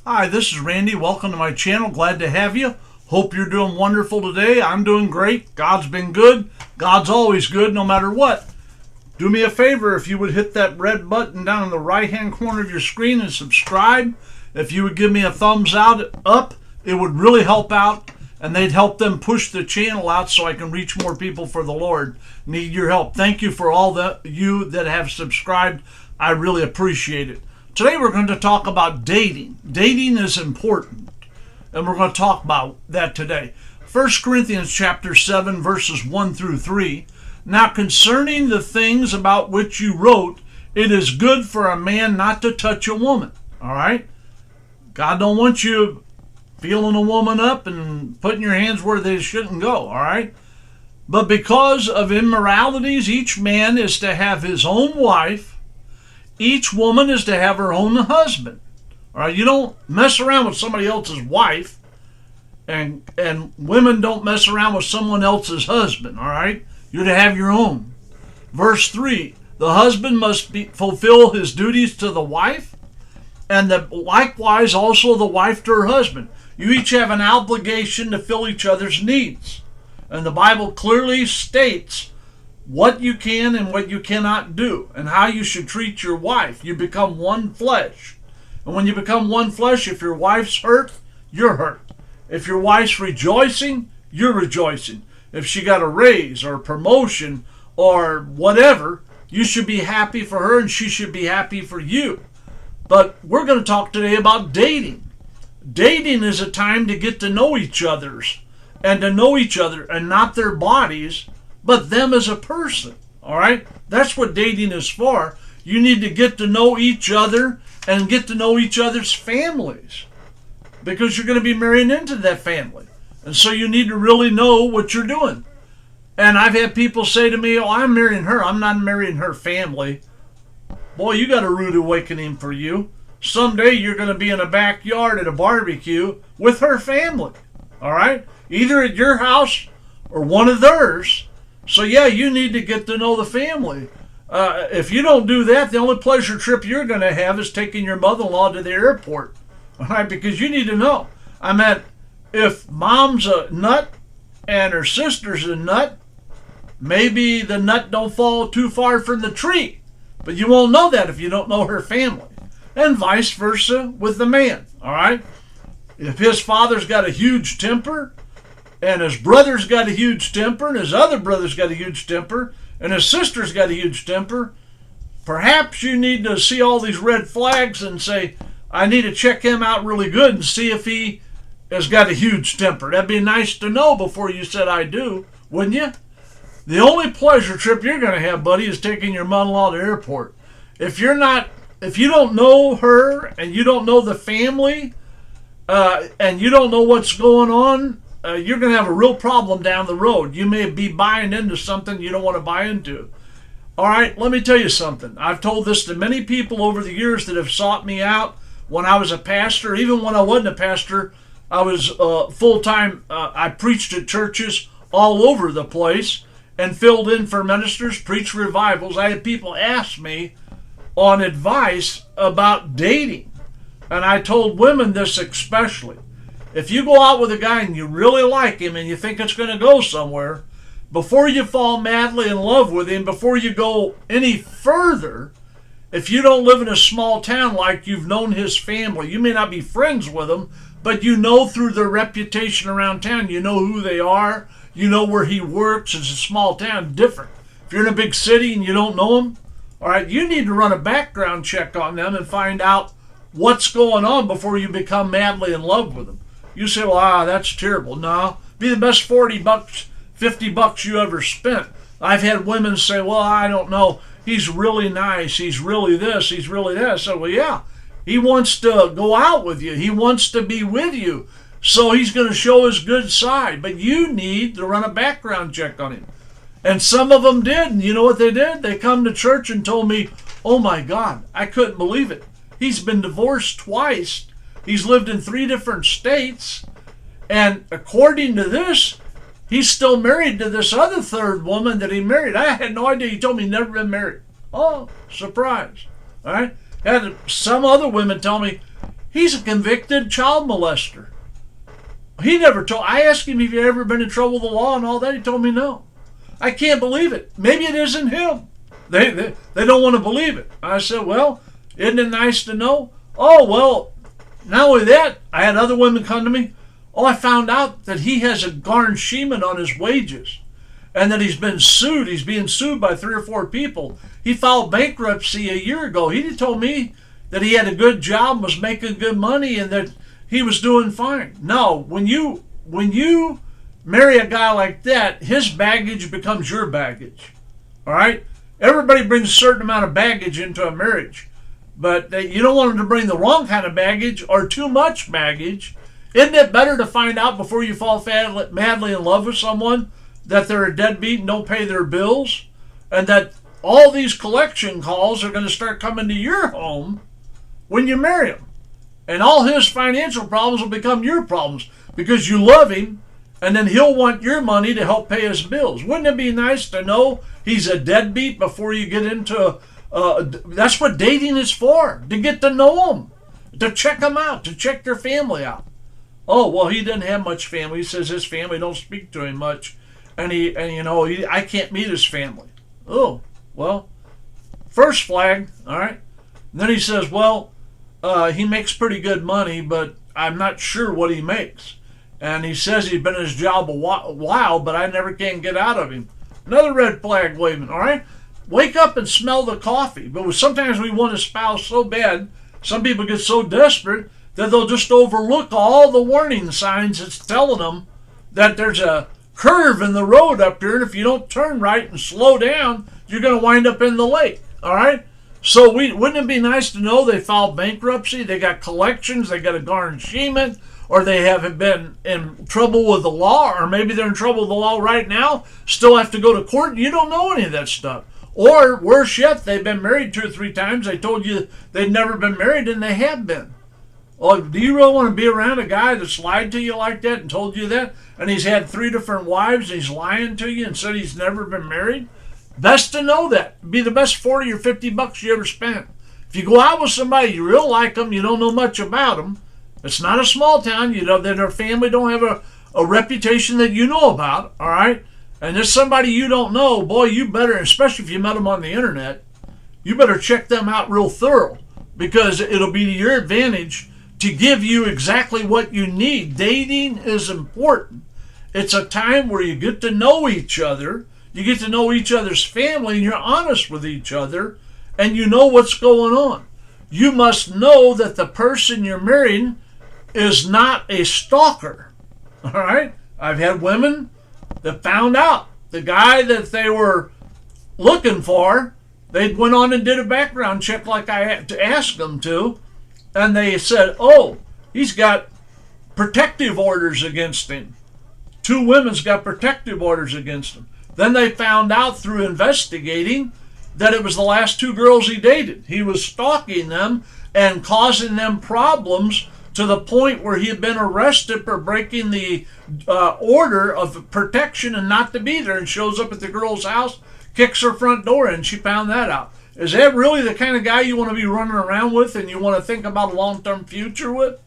Hi, this is Randy. Welcome to my channel. Glad to have you. Hope you're doing wonderful today. I'm doing great. God's been good. God's always good no matter what. Do me a favor if you would hit that red button down in the right hand corner of your screen and subscribe. If you would give me a thumbs up, it would really help out, and they'd help them push the channel out so I can reach more people for the Lord. Need your help. Thank you for all you that have subscribed. I really appreciate it. Today we're going to talk about dating. Dating is important, and we're going to talk about that today. 1 Corinthians chapter 7, verses 1 through 3. Now concerning the things about which you wrote, it is good for a man not to touch a woman. All right? God don't want you feeling a woman up and putting your hands where they shouldn't go. All right? But because of immoralities, each man is to have his own wife. Each woman is to have her own husband. All right, you don't mess around with somebody else's wife, and women don't mess around with someone else's husband. All right, you're to have your own. Verse 3: the husband must fulfill his duties to the wife, and likewise also the wife to her husband. You each have an obligation to fill each other's needs, and the Bible clearly states what you can and what you cannot do, and how you should treat your wife. You become one flesh. And when you become one flesh, if your wife's hurt, you're hurt. If your wife's rejoicing, you're rejoicing. If she got a raise or a promotion or whatever, you should be happy for her and she should be happy for you. But we're going to talk today about dating. Dating is a time to get to know each other and not their bodies, but them as a person. All right? That's what dating is for. You need to get to know each other and get to know each other's families, because you're going to be marrying into that family. And so you need to really know what you're doing. And I've had people say to me, "Oh, I'm marrying her. I'm not marrying her family." Boy, you got a rude awakening for you. Someday you're going to be in a backyard at a barbecue with her family. All right? Either at your house or one of theirs. So yeah, you need to get to know the family. If you don't do that, the only pleasure trip you're going to have is taking your mother-in-law to the airport. All right, because you need to know. If mom's a nut and her sister's a nut, maybe the nut don't fall too far from the tree. But you won't know that if you don't know her family. And vice versa with the man. All right? If his father's got a huge temper, and his brother's got a huge temper, and his other brother's got a huge temper, and his sister's got a huge temper, perhaps you need to see all these red flags and say, I need to check him out really good and see if he has got a huge temper. That'd be nice to know before you said I do, wouldn't you? The only pleasure trip you're going to have, buddy, is taking your mother-in-law to the airport. If you don't know her and you don't know the family, and you don't know what's going on, you're going to have a real problem down the road. You may be buying into something you don't want to buy into. All right, let me tell you something. I've told this to many people over the years that have sought me out when I was a pastor. Even when I wasn't a pastor, I was full-time. I preached at churches all over the place and filled in for ministers, preached revivals. I had people ask me on advice about dating. And I told women this especially. If you go out with a guy and you really like him and you think it's going to go somewhere, before you fall madly in love with him, before you go any further, if you don't live in a small town like you've known his family, you may not be friends with them, but you know through their reputation around town, you know who they are, you know where he works. It's a small town, different. If you're in a big city and you don't know them, all right, you need to run a background check on them and find out what's going on before you become madly in love with them. You say, well, that's terrible. No, be the best $40, $50 you ever spent. I've had women say, well, I don't know. He's really nice. He's really this. He's really that. I said, well, yeah, he wants to go out with you. He wants to be with you. So he's going to show his good side. But you need to run a background check on him. And some of them did. And you know what they did? They come to church and told me, oh, my God, I couldn't believe it. He's been divorced twice. He's lived in 3 different states. And according to this, he's still married to this other third woman that he married. I had no idea. He told me he'd never been married. Oh, surprise. All right. Had some other women tell me He's a convicted child molester. He never told. I asked him if he ever been in trouble with the law and all that. He told me no. I can't believe it. Maybe it isn't him. They don't want to believe it. I said, well, isn't it nice to know? Oh, well, not only that, I had other women come to me. Oh, I found out that he has a garnishment on his wages and that he's been sued. He's being sued by 3 or 4 people. He filed bankruptcy a year ago. He told me that he had a good job, was making good money, and that he was doing fine. No, when you marry a guy like that, his baggage becomes your baggage. All right? Everybody brings a certain amount of baggage into a marriage, but you don't want them to bring the wrong kind of baggage or too much baggage. Isn't it better to find out before you fall madly in love with someone that they're a deadbeat and don't pay their bills, and that all these collection calls are going to start coming to your home when you marry him, and all his financial problems will become your problems because you love him, and then he'll want your money to help pay his bills. Wouldn't it be nice to know he's a deadbeat before you get into that's what dating is for, to get to know him, to check him out, to check their family out. Oh, well, he didn't have much family. He says his family don't speak to him much, and I can't meet his family. Oh, well, first flag, all right. And then he says, well, he makes pretty good money, but I'm not sure what he makes. And he says he's been in his job a while, but I never can get out of him. Another red flag waving, all right? Wake up and smell the coffee. But sometimes we want a spouse so bad, some people get so desperate that they'll just overlook all the warning signs that's telling them that there's a curve in the road up there, and if you don't turn right and slow down, you're going to wind up in the lake, all right? So wouldn't it be nice to know they filed bankruptcy, they got collections, they got a garnishment, or they haven't been in trouble with the law, or maybe they're in trouble with the law right now, still have to go to court, and you don't know any of that stuff. Or, worse yet, they've been married 2 or 3 times, they told you they'd never been married, and they have been. Well, do you really want to be around a guy that's lied to you like that and told you that, and he's had 3 different wives, and he's lying to you and said he's never been married? Best to know that. It'd be the best 40 or 50 bucks you ever spent. If you go out with somebody, you real like them, you don't know much about them, it's not a small town, you know, that their family don't have a reputation that you know about, all right? And there's somebody you don't know, boy, you better, especially if you met them on the internet, you better check them out real thorough, because it'll be to your advantage to give you exactly what you need. Dating is important. It's a time where you get to know each other, you get to know each other's family, and you're honest with each other, and you know what's going on. You must know that the person you're marrying is not a stalker, all right? I've had women that found out the guy that they were looking for, they went on and did a background check like I had to ask them to, and they said, oh, he's got protective orders against him. 2 women's got protective orders against him. Then they found out through investigating that it was the last 2 girls he dated. He was stalking them and causing them problems to the point where he had been arrested for breaking the order of protection and not to be there, and shows up at the girl's house, kicks her front door in, and she found that out. Is that really the kind of guy you want to be running around with and you want to think about a long-term future with?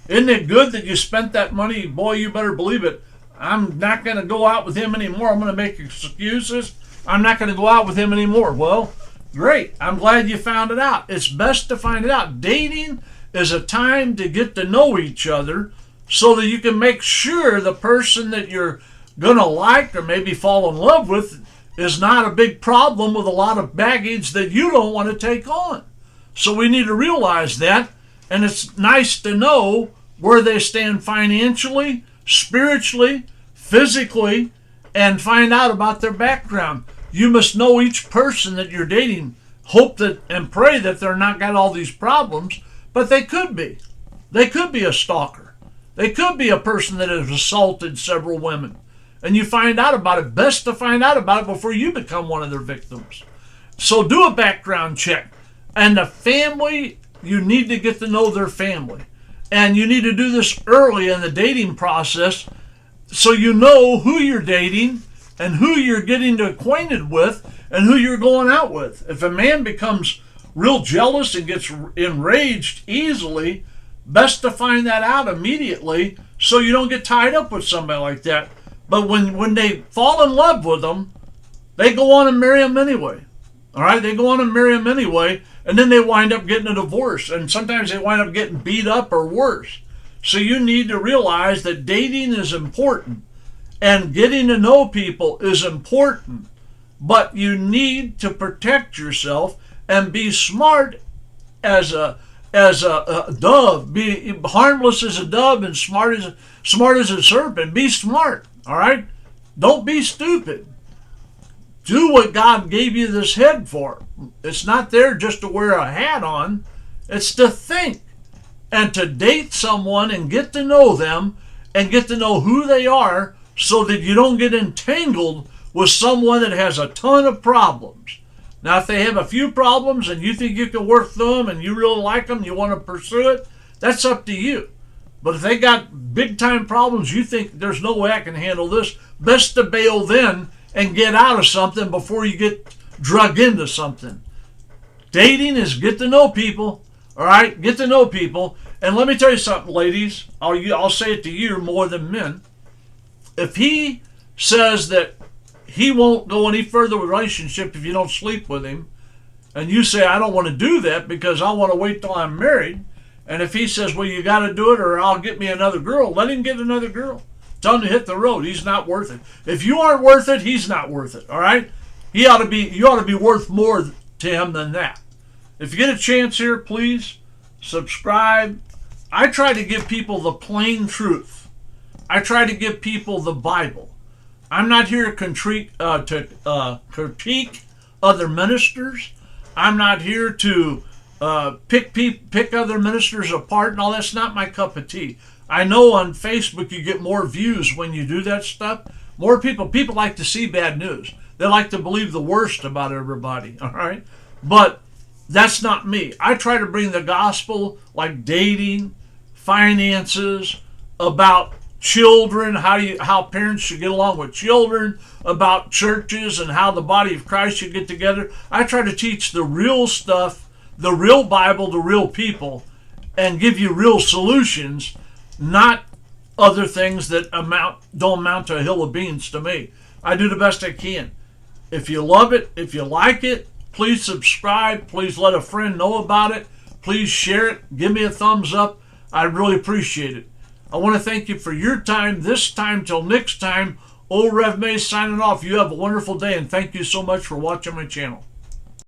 Isn't it good that you spent that money? Boy, you better believe it. I'm not going to go out with him anymore. I'm going to make excuses. I'm not going to go out with him anymore. Well, great. I'm glad you found it out. It's best to find it out. Dating is a time to get to know each other so that you can make sure the person that you're going to like or maybe fall in love with is not a big problem with a lot of baggage that you don't want to take on. So we need to realize that, and it's nice to know where they stand financially, spiritually, physically, and find out about their background. You must know each person that you're dating. Hope that and pray that they're not got all these problems, but they could be. They could be a stalker. They could be a person that has assaulted several women. And you find out about it. Best to find out about it before you become one of their victims. So do a background check. And the family, you need to get to know their family. And you need to do this early in the dating process so you know who you're dating and who you're getting acquainted with and who you're going out with. If a man becomes real jealous and gets enraged easily, best to find that out immediately so you don't get tied up with somebody like that. But when they fall in love with them, they go on and marry them anyway. All right, they go on and marry them anyway, and then they wind up getting a divorce, and sometimes they wind up getting beat up or worse. So you need to realize that dating is important, and getting to know people is important, but you need to protect yourself and be smart as a dove. Be harmless as a dove and smart as a serpent. Be smart. All right, don't be stupid. Do what God gave you this head for. It's not there just to wear a hat on. It's to think and to date someone and get to know them and get to know who they are so that you don't get entangled with someone that has a ton of problems. Now, if they have a few problems and you think you can work through them and you really like them, you want to pursue it, that's up to you. But if they got big time problems, you think there's no way I can handle this, best to bail then and get out of something before you get drug into something. Dating is get to know people, all right? Get to know people. And let me tell you something, ladies. I'll say it to you more than men. If he says that he won't go any further with a relationship if you don't sleep with him, and you say, I don't want to do that because I want to wait till I'm married, and if he says, well, you got to do it or I'll get me another girl, let him get another girl. Tell him to hit the road. He's not worth it. If you aren't worth it, he's not worth it. All right? You ought to be worth more to him than that. If you get a chance here, please subscribe. I try to give people the plain truth. I try to give people the Bible. I'm not here to critique other ministers. I'm not here to pick other ministers apart and all. That's not my cup of tea. I know on Facebook you get more views when you do that stuff. More people like to see bad news. They like to believe the worst about everybody, all right? But that's not me. I try to bring the gospel like dating, finances, about children, how parents should get along with children, about churches and how the body of Christ should get together. I try to teach the real stuff, the real Bible, the real people, and give you real solutions, not other things that don't amount to a hill of beans to me. I do the best I can. If you love it, if you like it, please subscribe. Please let a friend know about it. Please share it. Give me a thumbs up. I really appreciate it. I want to thank you for your time. This time till next time, Old Rev May signing off. You have a wonderful day, and thank you so much for watching my channel.